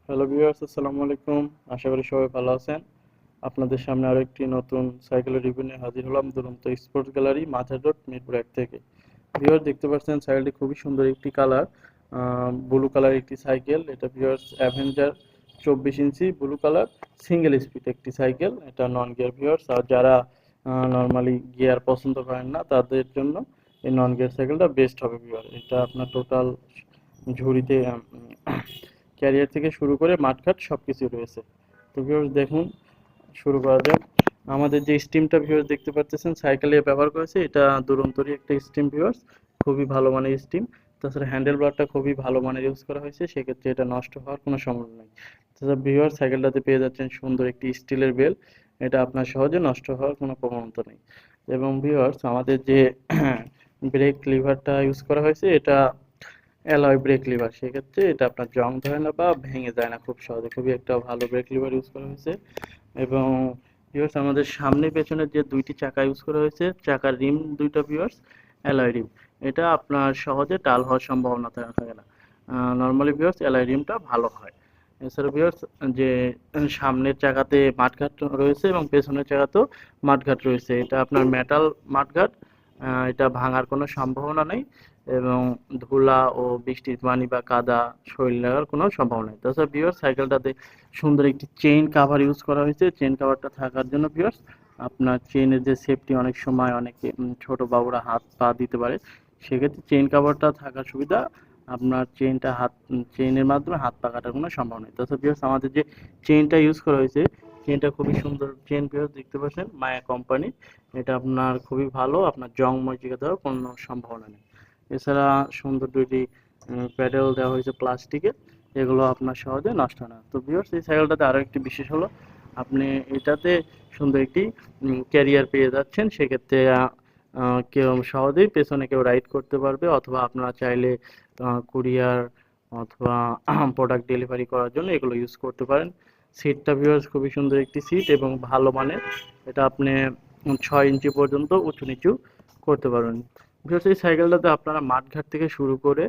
Hello viewers, আসসালামু আলাইকুম। আশা করি সবাই ভালো আছেন। আপনাদের সামনে আরো একটি নতুন সাইকেলের রিভিউ নিয়ে হাজির হলাম দুরন্ত স্পোর্টস গ্যালারি মাঝার রোড মিরপুর 1 থেকে। ভিউয়ার্স, দেখতে পাচ্ছেন সাইকেলটি খুবই সুন্দর একটি কালার, ব্লু কালার একটি সাইকেল। এটা ভিউয়ার্স অ্যাভেঞ্জার 24 ইঞ্চি ব্লু কালার সিঙ্গেল স্পিড একটি সাইকেল। এটা নন গিয়ার ভিউয়ার্স, আর যারা নর্মালি গিয়ার পছন্দ করেন না তাদের জন্য এই নন গিয়ার সাইকেলটা বেস্ট হবে ভিউয়ার। এটা আপনার টোটাল ঝুড়িতে ক্যারিয়ার থেকে শুরু করে মাঠঘাট সবকিছু রয়েছে। তো ভিউয়ার্স দেখুন, শুরু করা যাক। আমাদের যে স্টিমটা ভিউয়ার্স দেখতে পাচ্ছেন সাইকেলে ব্যবহার করেছে, এটা দুরন্তরই একটা স্টিম ভিউয়ার্স, খুবই ভালো মানের স্টিম। তাছাড়া হ্যান্ডেল বারটা খুবই ভালো মানের ইউজ করা হয়েছে, সেক্ষেত্রে এটা নষ্ট হওয়ার কোনো সম্ভাবনা নেই। তাছাড়া ভিউয়ার্স সাইকেলটাতে পেয়ে যাচ্ছেন সুন্দর একটি স্টিলের বেল, এটা আপনার সহজে নষ্ট হওয়ার কোনো প্রবণতা নেই। এবং ভিউয়ার্স আমাদের যে ব্রেক লিভারটা ইউজ করা হয়েছে, এটা অ্যালয় ব্রেক লিভার, সেক্ষেত্রে এটা আপনার জং ধরে না বা ভেঙে যায় না খুব সহজে। খুবই একটা ভালো ব্রেক লিভার ইউজ করা হয়েছে। এবং ভিউয়ার্স আমাদের সামনে পেছনের যে দুইটি চাকা ইউজ করা হয়েছে, চাকার রিম দুইটা ভিউয়ার্স অ্যালয় রিম, এটা আপনার সহজে টাল হওয়ার সম্ভাবনা থাকে না। নর্মালি ভিউয়ার্স অ্যালয় রিমটা ভালো হয়। এছাড়া ভিউয়ার্স যে সামনের চাকাতে মাঠঘাট রয়েছে এবং পেছনের চাকাতেও মাঠঘাট রয়েছে, এটা আপনার মেটাল মাঠঘাট। এটা ভাঙার কোনো সম্ভাবনা নেই এবং ধুলা ও বৃষ্টির পানি বা কাদা শরীর লাগার কোনো সম্ভাবনা নেই। তাছাড়া ভিউয়ার্স সাইকেলটাতে সুন্দর একটি চেইন কাভার ইউজ করা হয়েছে। চেইন কাভারটা থাকার জন্য ভিউয়ার্স আপনার চেইনের যে সেফটি, অনেক সময় অনেকে ছোট বাবুরা হাত পা দিতে পারে, সেক্ষেত্রে চেইন কাভারটা থাকার সুবিধা আপনার চেইনের মাধ্যমে হাত পা কাটার কোনো সম্ভাবনা নেই। তাছাড়া ভিউয়ার্স আমাদের যে চেইনটা ইউজ করা হয়েছে, চেইনটা খুবই সুন্দর চেইন ভিউয়ার্স দেখতে পাচ্ছেন, মায়া কোম্পানি। এটা আপনার খুবই ভালো, আপনার জং মরিচা দেওয়ার কোনো সম্ভাবনা নেই। এছাড়া সুন্দর দুইটি প্যাডেল দেওয়া হয়েছে প্লাস্টিকের, এগুলো আপনার সহজে নষ্ট হয় না। তো ভিউয়ার্স এই সাইকেলটাতে আরও একটি বিশেষ হলো, আপনি এটাতে সুন্দর একটি ক্যারিয়ার পেয়ে যাচ্ছেন। সেক্ষেত্রে কেউ সহজেই পেছনে কেউ রাইড করতে পারবে, অথবা আপনারা চাইলে কুরিয়ার অথবা প্রোডাক্ট ডেলিভারি করার জন্য এগুলো ইউজ করতে পারেন। সিটটা ভিউয়ার্স খুবই সুন্দর একটি সিট এবং ভালো মানের। এটা আপনি 6 ইঞ্চি পর্যন্ত উঁচু নিচু করতে পারবেন। ভিউয়ার্স এই সাইকেলটাতে আপনারা মাঠঘাট থেকে শুরু করে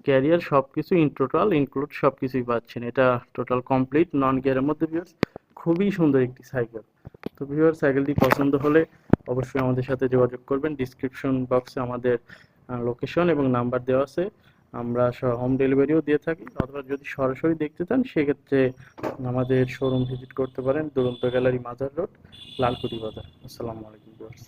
ক্যারিয়ার সব কিছু ইন টোটাল ইনক্লুড সব কিছুই পাচ্ছেন। এটা টোটাল কমপ্লিট নন গিয়ারের মধ্যে ভিউয়ার্স, খুবই সুন্দর একটি সাইকেল। তো ভিউয়ার্স সাইকেলটি পছন্দ হলে অবশ্যই আমাদের সাথে যোগাযোগ করবেন। ডিসক্রিপশন বক্সে আমাদের লোকেশন এবং নাম্বার দেওয়া আছে। আমরা হোম ডেলিভারিও দিয়ে থাকি, অথবা যদি সরাসরি দেখতে চান সেক্ষেত্রে আমাদের শোরুম ভিজিট করতে পারেন, দুরন্ত গ্যালারি মাজার রোড, লালকুটি বাজার। আসসালামু আলাইকুম ভিউয়ার্স।